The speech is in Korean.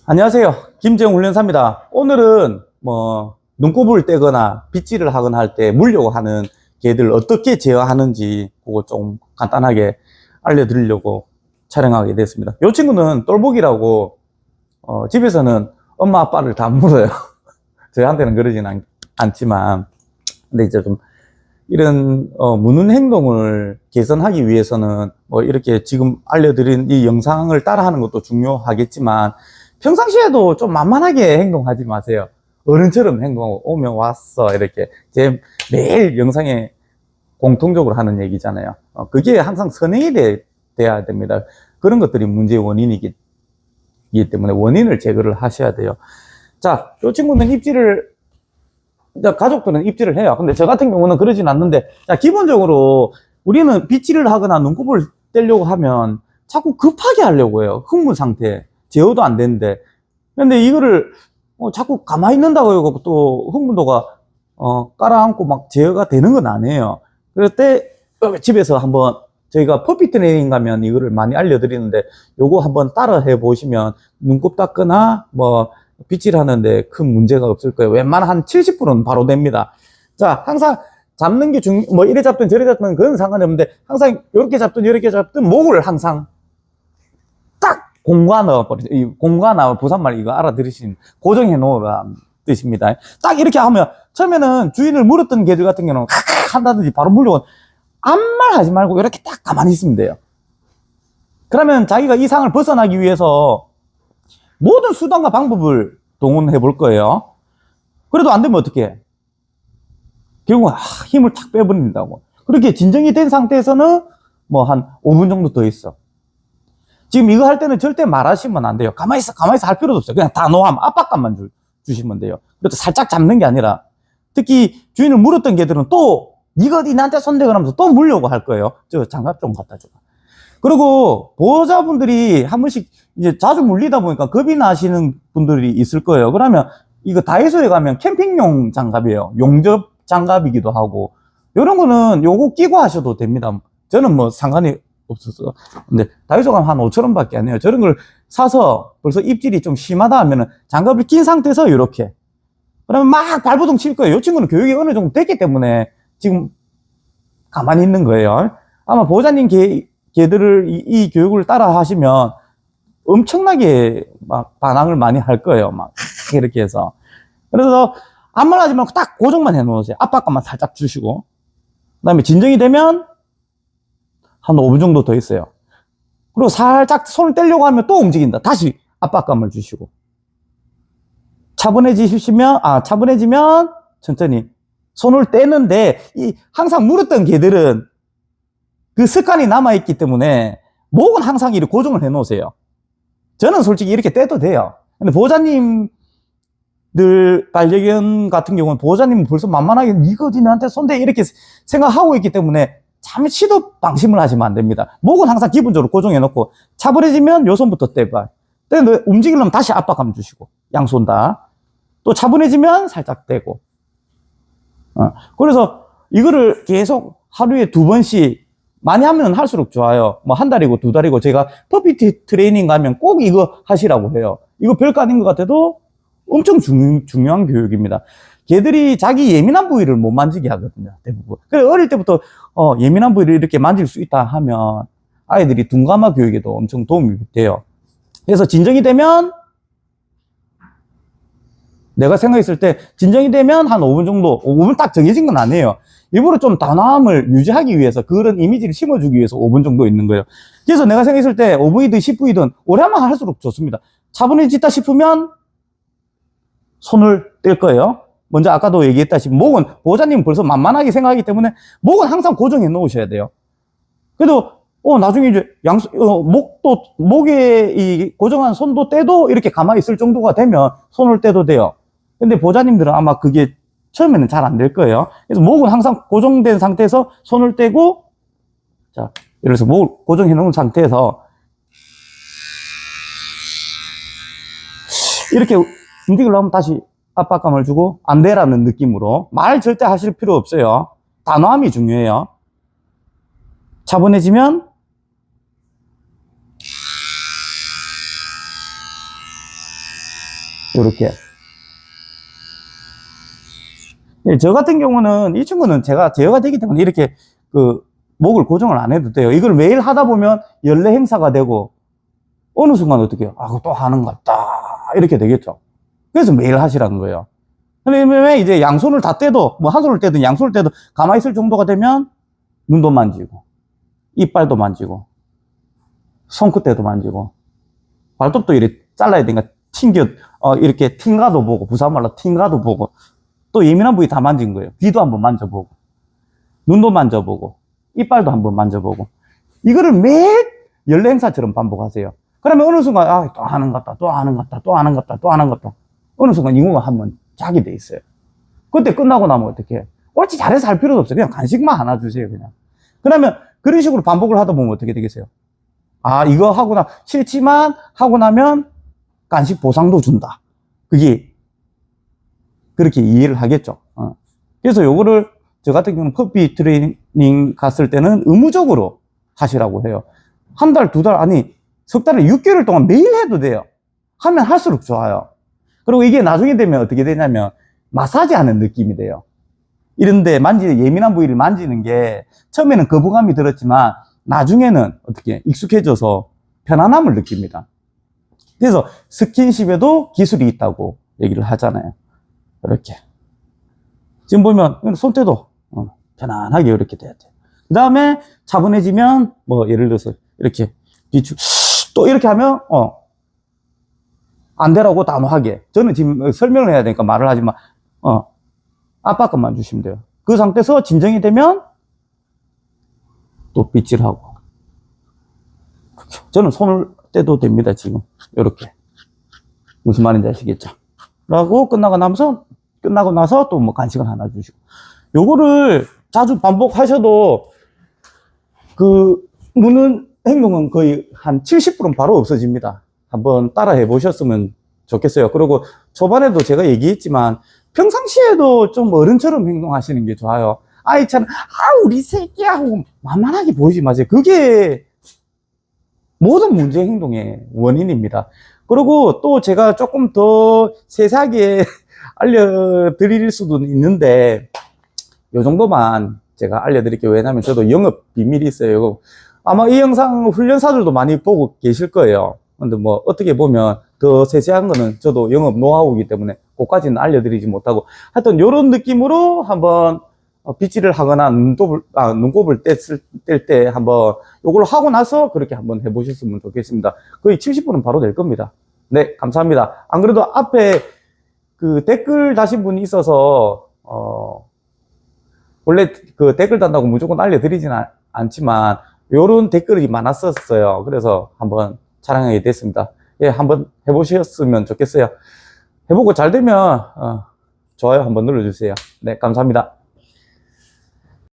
안녕하세요. 김재용 훈련사입니다. 오늘은 눈곱을 떼거나 빗질을 하거나 할 때 물려고 하는 개들 어떻게 제어하는지 그거 좀 간단하게 알려드리려고 촬영하게 됐습니다. 이 친구는 똘복이라고 집에서는 엄마 아빠를 다 물어요. 저희한테는 그러진 않지만 근데 이제 좀 이런 무는 행동을 개선하기 위해서는 이렇게 지금 알려드린 이 영상을 따라하는 것도 중요하겠지만 평상시에도 좀 만만하게 행동하지 마세요. 어른처럼 행동하고 오면 왔어 이렇게 제 매일 영상에 공통적으로 하는 얘기잖아요. 그게 항상 선행이 돼야 됩니다. 그런 것들이 문제의 원인이기 때문에 원인을 제거를 하셔야 돼요. 자, 이 친구는 가족들은 입질을 해요. 근데 저 같은 경우는 그러진 않는데, 자, 기본적으로 우리는 빗질을 하거나 눈곱을 떼려고 하면 자꾸 급하게 하려고 해요. 흥분 상태. 제어도 안 되는데. 근데 이거를 자꾸 가만히 있는다고 해서 또 흥분도가 깔아앉고 막 제어가 되는 건 아니에요. 그럴 때 집에서 한번 저희가 퍼피 트레이닝 가면 이거를 많이 알려드리는데 요거 한번 따라 해 보시면 눈곱 닦거나 빗질하는데 큰 문제가 없을 거예요. 웬만한 한 70%는 바로 됩니다. 자, 항상 잡는 게 이래 잡든 저래 잡든 그건 상관이 없는데 항상 이렇게 잡든 이렇게 잡든 목을 항상 딱 공간어, 공간어 부산말 이거 알아들으신 고정해 놓으라는 뜻입니다. 딱 이렇게 하면 처음에는 주인을 물었던 개들 같은 경우는 한다든지 바로 물려고 아무 말 하지 말고 이렇게 딱 가만히 있으면 돼요. 그러면 자기가 이 상을 벗어나기 위해서 모든 수단과 방법을 동원해 볼 거예요. 그래도 안 되면 어떻게 해? 결국 힘을 탁 빼버린다고. 그렇게 진정이 된 상태에서는 한 5분 정도 더 있어. 지금 이거 할 때는 절대 말하시면 안 돼요. 가만히 있어 할 필요도 없어요. 그냥 단호함, 압박감만 주시면 돼요. 그래도 살짝 잡는 게 아니라 특히 주인을 물었던 개들은 또 니가 어디 나한테 손대고 하면서 또 물려고 할 거예요. 저 장갑 좀 갖다 줘. 그리고 보호자분들이 한 번씩 이제 자주 물리다 보니까 겁이 나시는 분들이 있을 거예요. 그러면 이거 다이소에 가면 캠핑용 장갑이에요. 용접 장갑이기도 하고 이런 거는 요거 끼고 하셔도 됩니다. 저는 상관이 없었어요. 근데 다이소 가면 한 5,000원 밖에 안 해요. 저런 걸 사서 벌써 입질이 좀 심하다 하면은 장갑을 낀 상태에서 이렇게 그러면 막 발버둥 칠 거예요. 이 친구는 교육이 어느 정도 됐기 때문에 지금 가만히 있는 거예요. 아마 보호자님 개들을 이 교육을 따라 하시면 엄청나게 막 반항을 많이 할 거예요. 막 이렇게 해서. 그래서 아무 말 하지 말고 딱 고정만 해 놓으세요. 압박감만 살짝 주시고. 그 다음에 진정이 되면 한 5분 정도 더 있어요. 그리고 살짝 손을 떼려고 하면 또 움직인다. 다시 압박감을 주시고. 차분해지면 천천히 손을 떼는데 항상 물었던 개들은 그 습관이 남아있기 때문에 목은 항상 이렇게 고정을 해 놓으세요. 저는 솔직히 이렇게 떼도 돼요. 근데 보호자님들 반려견 같은 경우는 보호자님은 벌써 만만하게 이거 어디 나한테 손대 이렇게 생각하고 있기 때문에 잠시도 방심을 하시면 안 됩니다. 목은 항상 기본적으로 고정해 놓고 차분해지면 요 손부터 떼봐. 움직이려면 다시 압박감 주시고 양손 다. 또 차분해지면 살짝 떼고. 그래서 이거를 계속 하루에 2번씩 많이 하면 할수록 좋아요. 한 달이고 2달이고 제가 퍼피 트레이닝 가면 꼭 이거 하시라고 해요. 이거 별거 아닌 것 같아도 엄청 중요한 교육입니다. 개들이 자기 예민한 부위를 못 만지게 하거든요. 대부분. 그래서 어릴 때부터 예민한 부위를 이렇게 만질 수 있다 하면 아이들이 둔감화 교육에도 엄청 도움이 돼요. 그래서 진정이 되면 내가 생각했을 때 진정이 되면 한 5분 정도, 5분 딱 정해진 건 아니에요. 일부러 좀 단호함을 유지하기 위해서 그런 이미지를 심어주기 위해서 5분 정도 있는 거예요. 그래서 내가 생각했을 때 5분이든 10분이든 오래만 할수록 좋습니다. 차분해지다 싶으면 손을 뗄 거예요. 먼저 아까도 얘기했다시피 목은 보호자님은 벌써 만만하게 생각하기 때문에 목은 항상 고정해 놓으셔야 돼요. 그래도 나중에 이제 목에 이 고정한 손도 떼도 이렇게 가만히 있을 정도가 되면 손을 떼도 돼요. 근데 보호자님들은 아마 그게 처음에는 잘 안 될 거예요. 그래서 목은 항상 고정된 상태에서 손을 떼고, 자, 이래서 목을 고정해 놓은 상태에서 이렇게 움직이려고 하면 다시 압박감을 주고 안 돼라는 느낌으로 말 절대 하실 필요 없어요. 단호함이 중요해요. 차분해지면 요렇게. 예, 저 같은 경우는 이 친구는 제가 제어가 되기 때문에 이렇게 그 목을 고정을 안 해도 돼요. 이걸 매일 하다 보면 연례 행사가 되고 어느 순간 어떻게 해요? 아, 또 하는 것 같다. 이렇게 되겠죠. 그래서 매일 하시라는 거예요. 근데 왜 이제 양손을 다 떼도, 뭐 한 손을 떼든 양손을 떼도 가만히 있을 정도가 되면 눈도 만지고, 이빨도 만지고, 손끝에도 만지고, 발톱도 이렇게 잘라야 되니까 이렇게 팅가도 보고, 부산말로 팅가도 보고, 또 예민한 부위 다 만진 거예요. 귀도 한번 만져보고, 눈도 만져보고, 이빨도 한번 만져보고, 이거를 매일 연례 행사처럼 반복하세요. 그러면 어느 순간, 아, 또 하는 것 같다, 또 하는 것 같다, 또 하는 것 같다, 또 하는 것 같다. 어느 순간 이거가 한번 자게 돼 있어요. 그때 끝나고 나면 어떻게 해? 옳지 잘해서 할 필요도 없어요. 그냥 간식만 하나 주세요, 그냥. 그러면 그런 식으로 반복을 하다 보면 어떻게 되겠어요? 아, 이거 싫지만 하고 나면 간식 보상도 준다. 그게 그렇게 이해를 하겠죠. 그래서 요거를 저 같은 경우는 커피 트레이닝 갔을 때는 의무적으로 하시라고 해요. 한 달, 두 달, 아니, 석 달에 6개월 동안 매일 해도 돼요. 하면 할수록 좋아요. 그리고 이게 나중에 되면 어떻게 되냐면 마사지 하는 느낌이 돼요. 이런데 예민한 부위를 만지는 게 처음에는 거부감이 들었지만 나중에는 어떻게 익숙해져서 편안함을 느낍니다. 그래서 스킨십에도 기술이 있다고 얘기를 하잖아요. 이렇게. 지금 보면 손때도 편안하게 이렇게 돼야 돼요. 그 다음에 차분해지면 뭐 예를 들어서 이렇게 또 이렇게 하면 안 되라고 단호하게. 저는 지금 설명을 해야 되니까 말을 하지만 압박감만 주시면 돼요. 그 상태에서 진정이 되면 또 빗질하고. 저는 손을 떼도 됩니다, 지금. 요렇게. 무슨 말인지 아시겠죠? 라고 끝나고 나서 또 뭐 간식을 하나 주시고. 요거를 자주 반복하셔도 무는 행동은 거의 한 70%는 바로 없어집니다. 한번 따라 해보셨으면 좋겠어요. 그리고 초반에도 제가 얘기했지만 평상시에도 좀 어른처럼 행동하시는 게 좋아요. 아이처럼 우리 새끼야 하고 만만하게 보이지 마세요. 그게 모든 문제 행동의 원인입니다. 그리고 또 제가 조금 더 세세하게 알려드릴 수도 있는데 요 정도만 제가 알려드릴게요. 왜냐면 저도 영업 비밀이 있어요. 아마 이 영상 훈련사들도 많이 보고 계실 거예요. 근데 뭐 어떻게 보면 더 세세한 거는 저도 영업 노하우이기 때문에 그것까지는 알려드리지 못하고 하여튼 요런 느낌으로 한번 빗질을 하거나 눈곱을 뗄 때 한번 요걸 하고 나서 그렇게 한번 해보셨으면 좋겠습니다. 거의 70%는 바로 될 겁니다. 네, 감사합니다. 안 그래도 앞에 그 댓글 다신 분이 있어서 원래 그 댓글 단다고 무조건 알려드리지는 않지만 요런 댓글이 많았었어요. 그래서 한번 촬영하게 됐습니다. 예, 한번 해보셨으면 좋겠어요. 해보고 잘 되면 좋아요 한번 눌러주세요. 네, 감사합니다.